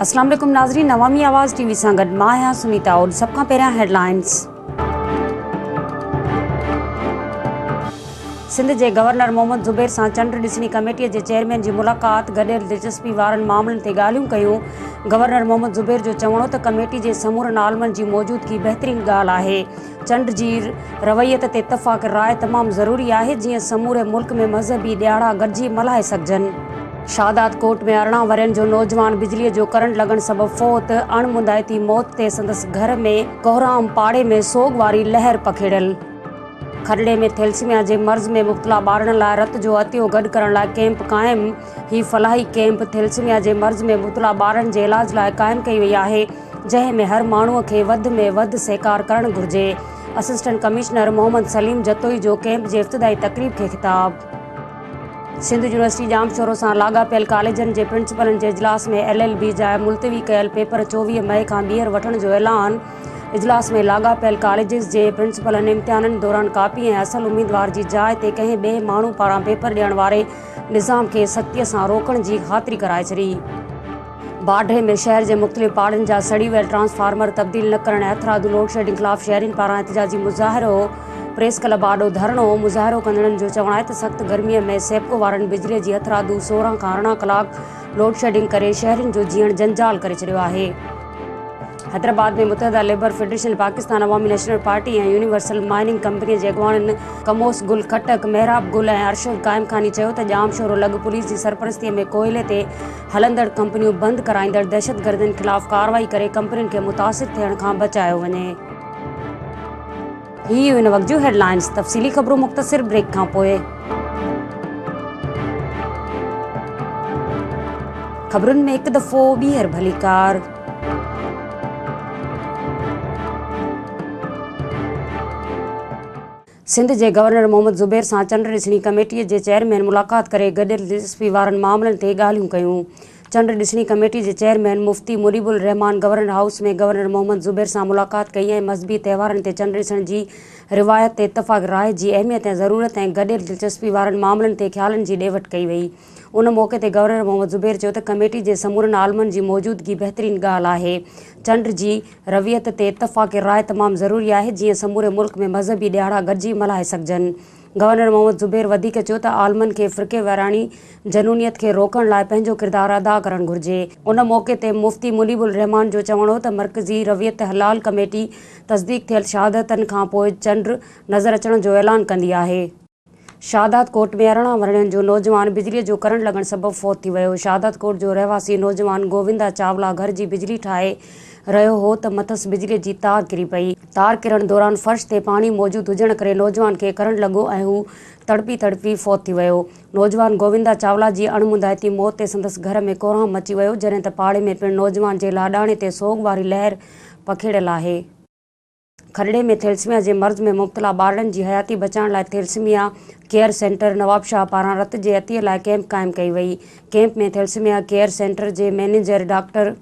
अस्सलाम वालेकुम नाज़रीन, नवामी आवाज़ टीवी सां गॾु मां आहियां सुनीता और सभ खां पहिरियां हेडलाइंस। सिंध जे गवर्नर मोहम्मद ज़ुबैर सां चंड ॾिसणी कमेटीअ जे चेयरमैन जी मुलाक़ात, गॾियल दिलचस्पी वारनि मामलनि ते ॻाल्हियूं कयूं। गवर्नर मोहम्मद ज़ुबैर जो चवणो त कमेटी जे समूरनि आलमनि जी मौजूदगी बहितरीन ॻाल्हि आहे। चंड जी रवैयत ते इत्तफ़ाक़ राय तमामु ज़रूरी आहे, जीअं समूरे मुल्क में मज़हबी ॾियारा गॾिजी मल्हाए सघजनि। शादात कोट में 18 वरनि जो नौजवान बिजलीअ जो करंट लॻण सबबि फौत, अणमुंदाइती मौत ते संदसि घर में कोहराम पाड़े में सोग वारी लहर पखेड़ियल। खरड़े में थैलेसीमिया जे मर्ज़ में मुब्तला ॿारनि लाइ रत जो अतियो गॾु करण लाइ कैंप क़ाइमु। ही फलाही कैंप थैलेसीमिया जे मर्ज़ में मुब्तला ॿारनि जे इलाज लाइ क़ाइमु कई वई आहे, जंहिं में हर माण्हूअ खे वधि में वधि सहकार करणु घुर्जे। असिस्टेंट कमिश्नर मोहम्मद सलीम जतोई जो कैंप जे इफ़्तिदाई तक़रीब खे ख़िताब। सिंध यूनिवर्सिटी जाम शोरो सां लाॻापियल कॉलेजनि जे प्रिंसिपलनि जे इजलास में LLB जा मुलतवी कयल पेपर 24 मई खां ॿीहर वठण जो ऐलान। इजलास में लाॻापियल कॉलेजिस जे प्रिंसिपलनि इम्तिहाननि दौरान कापी ऐं असल उम्मीदवार जी जाइ ते कंहिं ॿिए माण्हू पारां पेपर ॾियण वारे निज़ाम खे सख़्तीअ सां रोकण जी ख़ातिरी कराए छॾी। बाढे में शहर जे मुख़्तलिफ़ पाड़नि जा सड़ी वियल ट्रांसफार्मर तब्दील न करण ऐं हथरादू लोड शेडिंग ख़िलाफ़ शहरियुनि पारां एहतिजाजी मुज़ाहिरो। Press club आॾो धरणो। मुज़ाहिरो कंदड़नि जो चवणु आहे त सख़्त गर्मीअ में सेप्को वारनि बिजलीअ जी हथरादू 16 खां 18 कलाक लोड शेडिंग करे शहरियुनि जो जीअण जंजाल करे छॾियो आहे। हैदराबाद में मुतहदा लेबर फेडरेशन पाकिस्तान अवामी नेशनल पार्टी ऐं यूनिवर्सल माइनिंग कंपनीअ जे अॻवाननि कमोस गुल खटक, मेहराब गुल ऐं अरशद क़ाइमखानी चयो त जाम शोरो लॻ पुलिस जी सरपरस्तीअ में कोयले ते हलंदड़ कंपनियूं बंदि कराईंदड़ दहशतगर्दनि ख़िलाफ़ कार्रवाई करे कंपनियुनि खे मुतासिर थियण खां बचायो वञे। ही हुई इन वक़्त जूं हेडलाइंस। तफ़सीली ख़बरूं मुख़्तसिर ब्रेक खां पोइ। ख़बरुनि में हिकु दफ़ो ॿीहर भली कार। सिंध जे गवर्नर मोहम्मद ज़ुबैर सां चंड ॾिसणी कमेटीअ जे चेयरमैन मुलाक़ात करे गॾियल दिलचस्पी वारनि मामलनि ते ॻाल्हियूं कयूं। चंड ॾिसणी कमेटी जे चेयरमैन मुफ्ती मुनीबुल रहमान गवर्नर हाउस में गवर्नर मोहम्मद ज़ुबैर सां मुलाक़ात कई ऐं मज़हबी त्योहारनि ते चंड ॾिसण जी रिवायत ते इत्तफ़ाक़ राय जी अहमियत ऐं ज़रूरत ऐं गॾियल दिलचस्पी वारनि मामलनि ते ख़्यालनि जी ॾे वठि कई वई। उन मौक़े ते गवर्नर मोहम्मद ज़ुबैर चयो त कमेटी जे समूरनि आलमनि जी मौजूदगी बहितरीन ॻाल्हि आहे। चंड जी रवैयत ते इत्तफ़ाक़ राय तमामु ज़रूरी आहे, जीअं समूरे मुल्क में मज़हबी ॾियारा गॾिजी मल्हाए सघजनि। गवर्नर मोहम्मद ज़ुबैर वधीक चयो त आलमनि खे फ़िरक़े वाराणी जनूनियत खे रोकण लाइ पंहिंजो किरदारु अदा करणु घुर्जे। उन मौक़े ते मुफ्ती मुनीबुल रहमान जो चवणो हो त मरकज़ी रवैयत हलाल कमेटी तस्दीक़ थियल शहादतनि खां पोइ चंड नज़र अचण जो ऐलान कंदी आहे। शादात कोट में 18 वरनि जो नौजवान बिजलीअ जो करंट लॻण सबबि फौत थी वियो। शादात कोट जो रहवासी नौजवान गोविंदा चावला घर जी बिजली ठाहे रहियो हो त मथसि बिजलीअ जी तार किरी पई। तार किरण दौरान फर्श ते पाणी मौजूदु हुजण करे नौजवान खे करंट लॻो ऐं हू तड़पी फौत थी वियो। नौजवान गोविंदा चावला जी अणमुंदाइती मौत ते संदसि घर में कोहराम मची वियो, जॾहिं त पाड़े में पिणु नौजवान जे लाॾाणे ते सोग वारी लहर पखेड़ियल आहे। खरड़े में थैलेसीमिया जे मर्ज़ में मुब्तला ॿारनि जी हयाती बचाइण लाइ थैलेसीमिया केयर सेंटर नवाबशाह पारां रत जे अतीअ लाइ कैंप क़ाइमु कई वई। कैंप में थैलेसीमिया केयर सेंटर जे मैनेजर डॉक्टर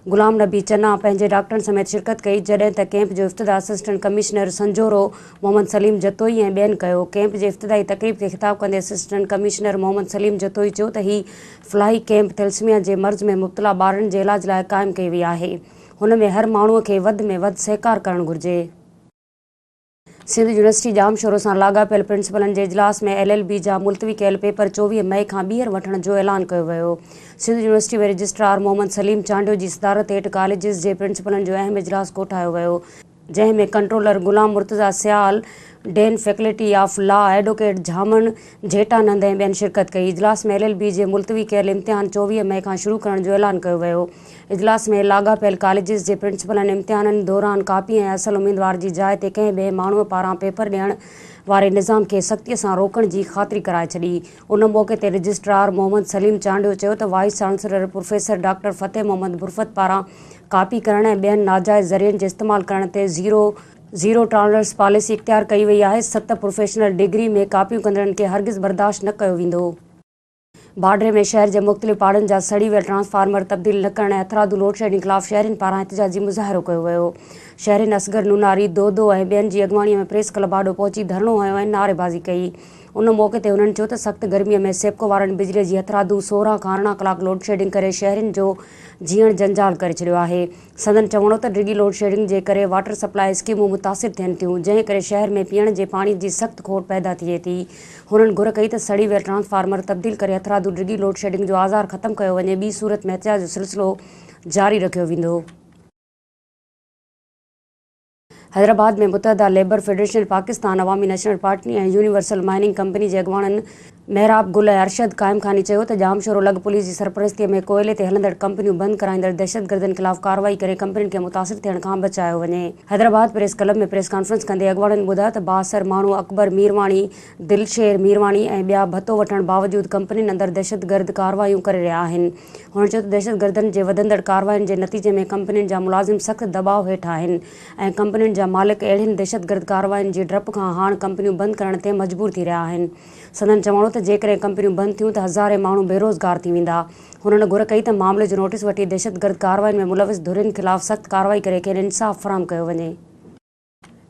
गुलाम नबी चन्ना पंहिंजे डॉक्टरनि समेत शिरकत कई, जॾहिं त कैंप जो इफ़्तिदा असिस्टेंट कमिश्नर संजोरो मोहम्मद सलीम जतोई ऐं ॿियनि कयो। कैंप जे इफ़्तिदाई तक़रीब खे ख़िताब कंदे असिस्टेंट कमिश्नर मोहम्मद सलीम जतोई चयो त ही फलाही कैंप थैलेसीमिया जे मर्ज़ में मुब्तला ॿारनि जे इलाज लाइ क़ाइमु कई वई आहे। हुन में हर माण्हूअ खे वधि में वधि सहकार करणु घुर्जे। सिंध यूनिवर्सिटी जाम शोरो सां लाॻापियल प्रिंसिपलनि जे इजलास में LLB जा मुलतवी कयल पेपर 24 मई खां ॿीहर वठण जो ऐलान कयो वियो। सिंध यूनिवर्सिटी में रजिस्ट्रार मोहम्मद सलीम चांडियो जी सदारत हेठि कॉलेजिस जे प्रिंसिपलनि जो अहम इजलास कोठायो वियो, जंहिं में controller Ghulam Murtaza Sial, dean faculty of law advocate Jhaman Jhetanand ऐं ॿियनि शिरकत कई। इजलास में LLB जे मुलतवी कयल इम्तिहान 24 मई खां शुरू करण जो ऐलान कयो वियो। इजलास में लाॻापियल कॉलेजिस जे प्रिंसिपलनि इम्तिहाननि दौरान कापी ऐं असल उम्मीदवार जी जाइ ते कंहिं ॿिए माण्हूअ पारां पेपर ॾियण वारे निज़ाम खे सख़्तीअ सां रोकण जी ख़ातिरी कराए छॾी। उन मौक़े ते रजिस्ट्रार मोहम्मद सलीम चांडियो चयो त वाइस चांसलर प्रोफेसर डॉक्टर फ़तेह मोहम्मद बुरफ़त पारां कापी करण ऐं ॿियनि नाजाइज़ ज़रियनि जे इस्तेमालु करण ते ज़ीरो टॉलरेंस पॉलिसी इख़्तियार कई वई आहे। 7 प्रोफेशनल डिग्री में कापियूं कंदड़नि खे हरगिज़ बर्दाश्त न कयो वेंदो। बाढे में शहर जे मुख़्तलिफ़ पाड़नि जा सड़ी वियल ट्रांसफार्मर तब्दील न करण ऐं हथरादू लोड शेडिंग ख़िलाफ़ शहरियुनि पारां एहतिजाजी मुज़ाहिरो कयो वियो। शहरियुनि असगर नूनारी, दोदो ऐं ॿियनि जी अॻवाणीअ में प्रेस क्लब आॾो पहुची धरणो हयो ऐं नारेबाज़ी कई। उन मौके ते उन्हनि चयो त सख़्त गर्मीअ में सेप्को वारनि बिजलीअ जी हथरादू 16 खां 18 कलाक लोड शेडिंग करे शहरियुनि जो जीअण जंजाल करे छॾियो आहे। संदन चवणो त डिगी लोड शेडिंग जे करे वाटर सप्लाई स्कीमूं मुतासिर थियनि थियूं, जंहिं करे शहर में पीअण जे पाणी जी सख़्त खोट पैदा थिए थी। हुननि घुर कई त सड़ी वियल ट्रांसफार्मर तब्दील करे हथरादू डिगी लोड शेडिंग जो आज़ार ख़त्म कयो वञे, ॿी सूरत में एहतियात जो सिलसिलो जारी रखियो वेंदो। हैदराबाद में मुतहदा लेबर फेडरेशन पाकिस्तान, अवामी नेशनल पार्टी ऐं यूनिवर्सल माइनिंग कंपनी जे अॻवाननि मेहराब गुल ऐं अरशद काइम ख़ानी चयो त जामशोरो लॻ पुलिस जी सरपरस्तीअ में कोयले ते हलंदड़ कंपनियूं बंदि कराईंदड़ दहशतगर्दनि ख़िलाफ़ कार्रवाई करे कंपनियुनि खे मुतासिर थियण खां बचायो वञे। हैदराबाद प्रेस क्लब में प्रेस कॉन्फ्रेंस कंदे अॻवाननि ॿुधायो त बासर माण्हू अकबर मीरवाणी, दिलशेर मीरवाणी ऐं ॿिया भतो वठण बावजूदि कंपनियुनि अंदरि दहशतगर्द कार्रवायूं करे रहिया आहिनि। हुननि चयो त दहशतगर्दनि जे वधंदड़ कार्रवायुनि जे नतीजे में कंपनियुनि जा मुलाज़िम सख़्त दबाव हेठि आहिनि ऐं कंपनियुनि जा मालिक अहिड़ियुनि दहशतगर्द कार्रवायुनि जी डप खां हाणे कंपनियूं बंदि करण ते मजबूर थी रहिया आहिनि। संदन चवणो त जेकॾहिं कंपनियूं बंदि थियूं त हज़ारे माण्हू बेरोज़गार थी वेंदा। हुननि घुर कई त मामले जो नोटिस वठी दहशतगर्द कार्रवायुनि में मुलविस धुरियुनि ख़िलाफ़ सख़्त कार्रवाई करे खेनि इंसाफ़ फ़राहम कयो वञे।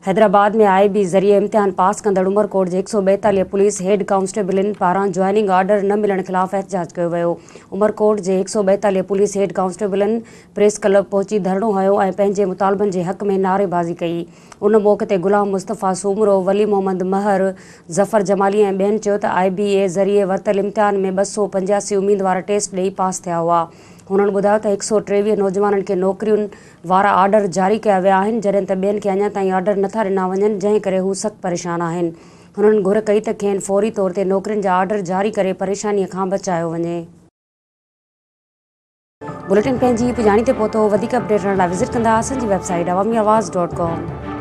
हैदराबाद में IB ज़रिए इम्तिहान पास कंदड़ उमरकोट जे 142 पुलिस हेड कांस्टेबलनि पारां ज्वाइनिंग ऑर्डर न मिलण ख़िलाफ़ एहतजाज कयो वियो। उमरकोट जे 142 पुलिस हेड कांस्टेबलनि प्रेस क्लब पहुची धरणो हयो ऐं पंहिंजे मुतालबनि जे हक़ में नारेबाज़ी कई। उन मौक़े ते गुलाम मुस्तफ़ा सूमरो, वली मोहम्मद महर, ज़फ़र जमाली ऐं ॿियनि चयो त IBA ज़रिए वरितल इम्तिहान में 285 उम्मीदवार टेस्ट ॾेई पास थिया हुआ। हुननि ॿुधायो त 123 नौजवाननि खे नौकरियुनि वारा ऑर्डर जारी कया विया आहिनि, जॾहिं त ॿियनि खे अञा ताईं ऑर्डर नथा ॾिना वञनि, जंहिं करे हू सख़्तु परेशान आहिनि। हुननि घुर कई त खेनि फौरी तौर ते नौकरियुनि जा ऑर्डर जारी करे परेशानीअ खां बचायो वञे। बुलेटिन पंहिंजी पुॼाणी ते पहुतो। वधीक अपडेट रहण लाइ विज़िट कंदा असांजी वेबसाइट awamiawaaz.com।